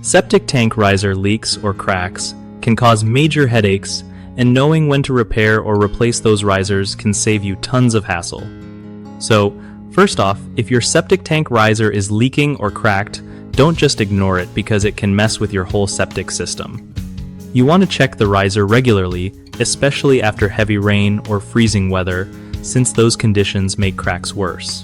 Septic tank riser leaks or cracks can cause major headaches, and knowing when to repair or replace those risers can save you tons of hassle. So, first off, if your septic tank riser is leaking or cracked, don't just ignore it because it can mess with your whole septic system. You want to check the riser regularly, especially after heavy rain or freezing weather, since those conditions make cracks worse.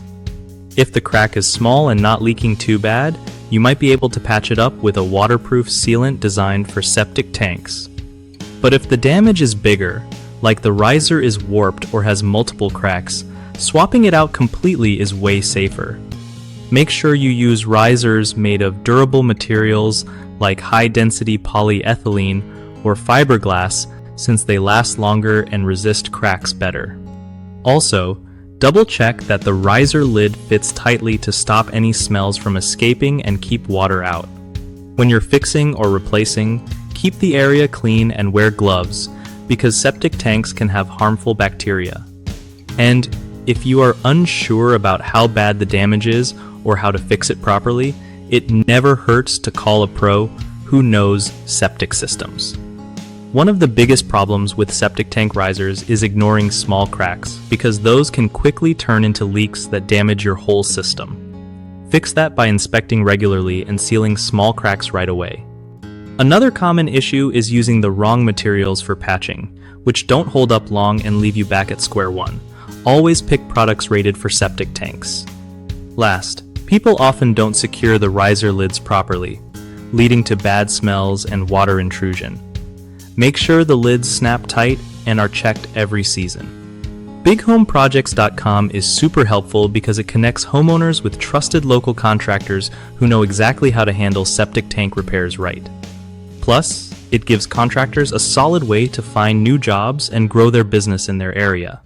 If the crack is small and not leaking too bad, you might be able to patch it up with a waterproof sealant designed for septic tanks. But if the damage is bigger, like the riser is warped or has multiple cracks, swapping it out completely is way safer. Make sure you use risers made of durable materials like high-density polyethylene or fiberglass, since they last longer and resist cracks better. Also, double-check that the riser lid fits tightly to stop any smells from escaping and keep water out. When you're fixing or replacing, keep the area clean and wear gloves, because septic tanks can have harmful bacteria. And if you are unsure about how bad the damage is or how to fix it properly, it never hurts to call a pro who knows septic systems. One of the biggest problems with septic tank risers is ignoring small cracks, because those can quickly turn into leaks that damage your whole system. Fix that by inspecting regularly and sealing small cracks right away. Another common issue is using the wrong materials for patching, which don't hold up long and leave you back at square one. Always pick products rated for septic tanks. Last, people often don't secure the riser lids properly, leading to bad smells and water intrusion. Make sure the lids snap tight and are checked every season. BigHomeProjects.com is super helpful because it connects homeowners with trusted local contractors who know exactly how to handle septic tank repairs right. Plus, it gives contractors a solid way to find new jobs and grow their business in their area.